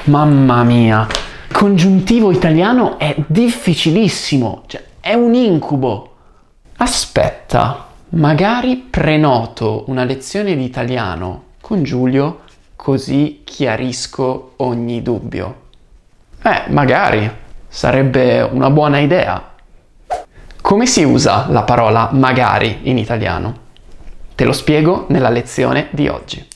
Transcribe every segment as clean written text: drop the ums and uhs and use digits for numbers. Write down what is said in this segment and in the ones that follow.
Mamma mia, congiuntivo italiano è difficilissimo, cioè è un incubo. Aspetta, magari prenoto una lezione di italiano con Giulio così chiarisco ogni dubbio. Magari, sarebbe una buona idea. Come si usa la parola magari in italiano? Te lo spiego nella lezione di oggi.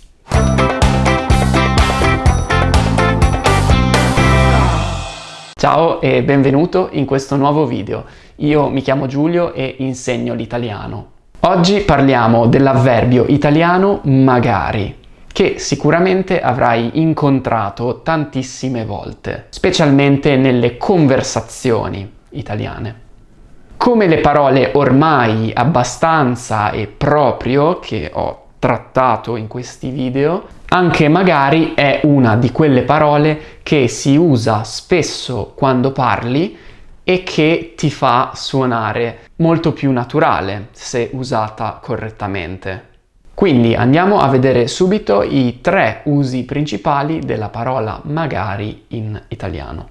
Ciao e benvenuto in questo nuovo video. Io mi chiamo Giulio e insegno l'italiano. Oggi parliamo dell'avverbio italiano magari, che sicuramente avrai incontrato tantissime volte, specialmente nelle conversazioni italiane. Come le parole ormai, abbastanza e proprio che ho trattato in questi video, anche magari è una di quelle parole che si usa spesso quando parli e che ti fa suonare molto più naturale se usata correttamente. Quindi andiamo a vedere subito i 3 usi principali della parola magari in italiano.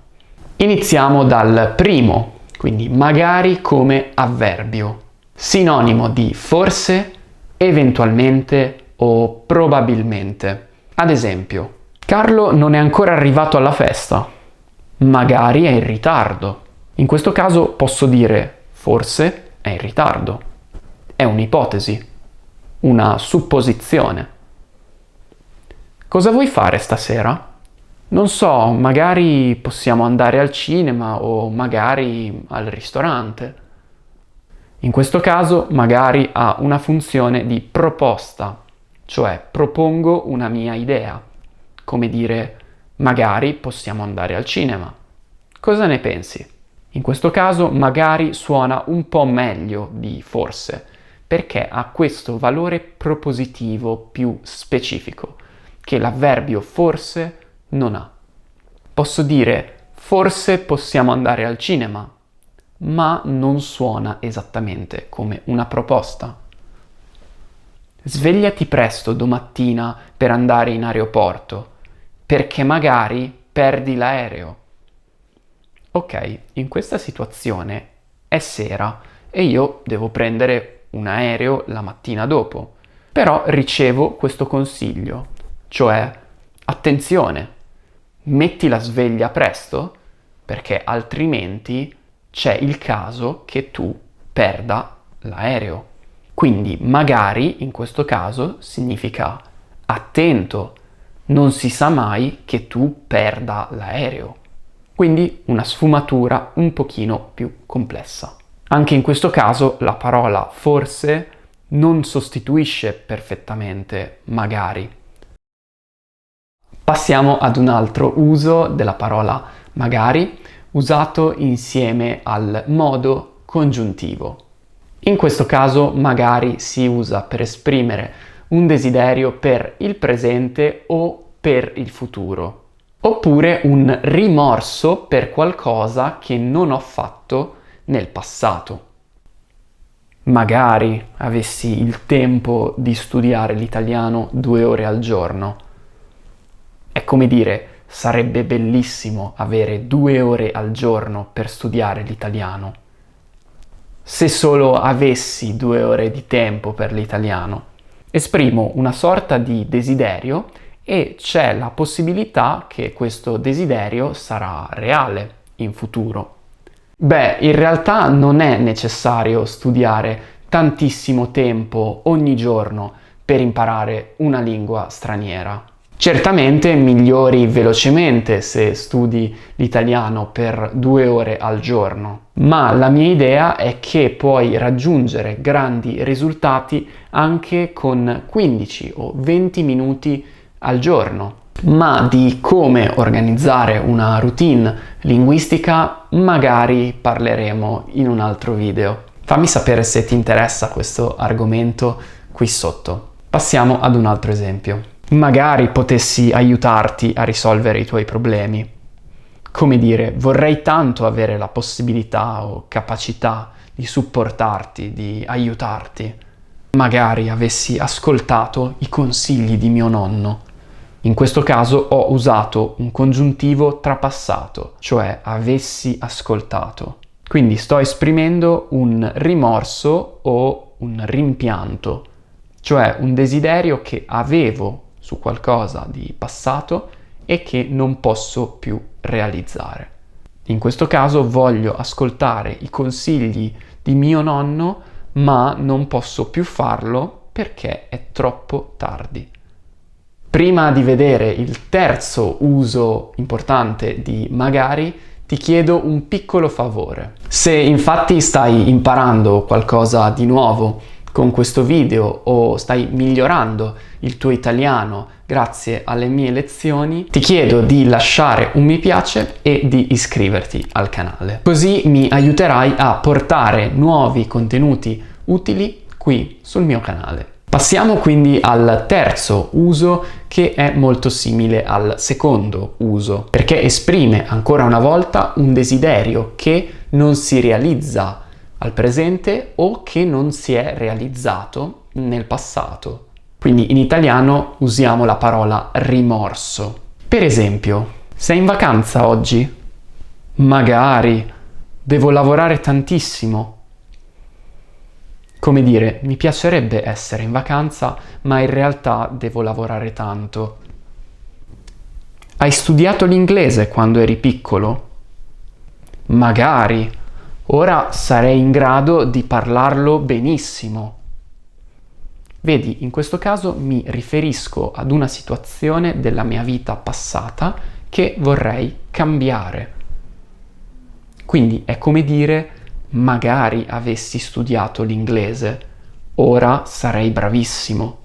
Iniziamo dal primo, quindi magari come avverbio, sinonimo di forse, eventualmente o probabilmente. Ad esempio, Carlo non è ancora arrivato alla festa, magari è in ritardo. In questo caso posso dire forse è in ritardo. È un'ipotesi, una supposizione. Cosa vuoi fare stasera? Non so, magari possiamo andare al cinema o magari al ristorante. In questo caso magari ha una funzione di proposta, cioè propongo una mia idea, come dire magari possiamo andare al cinema. Cosa ne pensi? In questo caso magari suona un po' meglio di forse, perché ha questo valore propositivo più specifico, che l'avverbio forse non ha. Posso dire forse possiamo andare al cinema, ma non suona esattamente come una proposta. Svegliati presto domattina per andare in aeroporto, perché magari perdi l'aereo. Ok, in questa situazione è sera e io devo prendere un aereo la mattina dopo, però ricevo questo consiglio, cioè attenzione, metti la sveglia presto perché altrimenti c'è il caso che tu perda l'aereo. Quindi magari in questo caso significa attento, non si sa mai che tu perda l'aereo. Quindi una sfumatura un pochino più complessa. Anche in questo caso la parola forse non sostituisce perfettamente magari. Passiamo ad un altro uso della parola magari, usato insieme al modo congiuntivo. In questo caso magari si usa per esprimere un desiderio per il presente o per il futuro, oppure un rimorso per qualcosa che non ho fatto nel passato. Magari avessi il tempo di studiare l'italiano 2 ore al giorno. È come dire, sarebbe bellissimo avere 2 ore al giorno per studiare l'italiano. Se solo avessi 2 ore di tempo per l'italiano. Esprimo una sorta di desiderio e c'è la possibilità che questo desiderio sarà reale in futuro. In realtà non è necessario studiare tantissimo tempo ogni giorno per imparare una lingua straniera. Certamente migliori velocemente se studi l'italiano per 2 ore al giorno, ma la mia idea è che puoi raggiungere grandi risultati anche con 15 o 20 minuti al giorno. Ma di come organizzare una routine linguistica magari parleremo in un altro video. Fammi sapere se ti interessa questo argomento qui sotto. Passiamo ad un altro esempio. Magari potessi aiutarti a risolvere i tuoi problemi. Come dire, vorrei tanto avere la possibilità o capacità di supportarti, di aiutarti. Magari avessi ascoltato i consigli di mio nonno. In questo caso ho usato un congiuntivo trapassato, cioè avessi ascoltato. Quindi sto esprimendo un rimorso o un rimpianto, cioè un desiderio che avevo su qualcosa di passato e che non posso più realizzare. In questo caso voglio ascoltare i consigli di mio nonno, ma non posso più farlo perché è troppo tardi. Prima di vedere il terzo uso importante di magari, ti chiedo un piccolo favore. Se infatti stai imparando qualcosa di nuovo con questo video o stai migliorando il tuo italiano grazie alle mie lezioni, ti chiedo di lasciare un mi piace e di iscriverti al canale. Così mi aiuterai a portare nuovi contenuti utili qui sul mio canale. Passiamo quindi al terzo uso, che è molto simile al secondo uso, perché esprime ancora una volta un desiderio che non si realizza al presente o che non si è realizzato nel passato. Quindi in italiano usiamo la parola rimorso. Per esempio, sei in vacanza oggi? Magari, devo lavorare tantissimo. Come dire, mi piacerebbe essere in vacanza, ma in realtà devo lavorare tanto. Hai studiato l'inglese quando eri piccolo? Magari, ora sarei in grado di parlarlo benissimo. Vedi, in questo caso mi riferisco ad una situazione della mia vita passata che vorrei cambiare. Quindi è come dire: magari avessi studiato l'inglese, ora sarei bravissimo.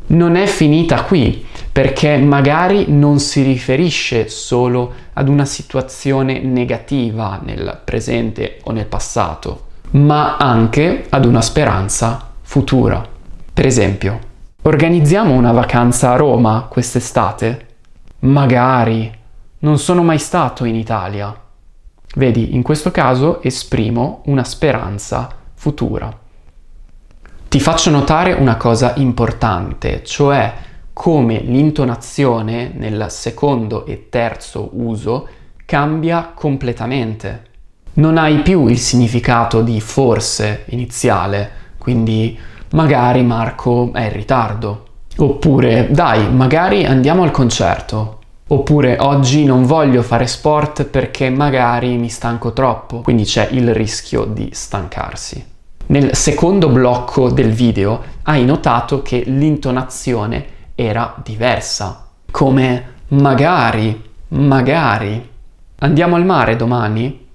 Non è finita qui, perché magari non si riferisce solo ad una situazione negativa nel presente o nel passato, ma anche ad una speranza futura. Per esempio, organizziamo una vacanza a Roma quest'estate? Magari, non sono mai stato in Italia. Vedi, in questo caso esprimo una speranza futura. Ti faccio notare una cosa importante, cioè come l'intonazione nel secondo e terzo uso cambia completamente. Non hai più il significato di forse iniziale, quindi magari Marco è in ritardo. Oppure dai, magari andiamo al concerto. Oppure oggi non voglio fare sport perché magari mi stanco troppo, quindi c'è il rischio di stancarsi. Nel secondo blocco del video hai notato che l'intonazione era diversa, come magari, magari. Andiamo al mare domani?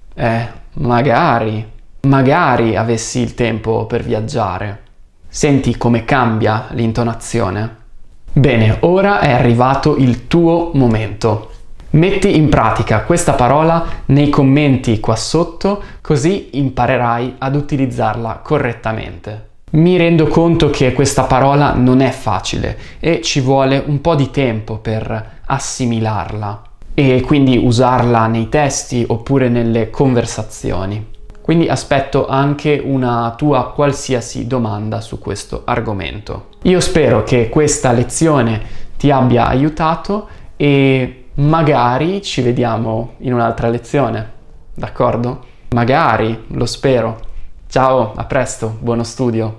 Magari avessi il tempo per viaggiare. Senti come cambia l'intonazione? Bene, ora è arrivato il tuo momento. Metti in pratica questa parola nei commenti qua sotto, così imparerai ad utilizzarla correttamente. Mi rendo conto che questa parola non è facile e ci vuole un po' di tempo per assimilarla e quindi usarla nei testi oppure nelle conversazioni. Quindi aspetto anche una tua qualsiasi domanda su questo argomento. Io spero che questa lezione ti abbia aiutato e magari ci vediamo in un'altra lezione, d'accordo? Magari, lo spero. Ciao, a presto, buono studio.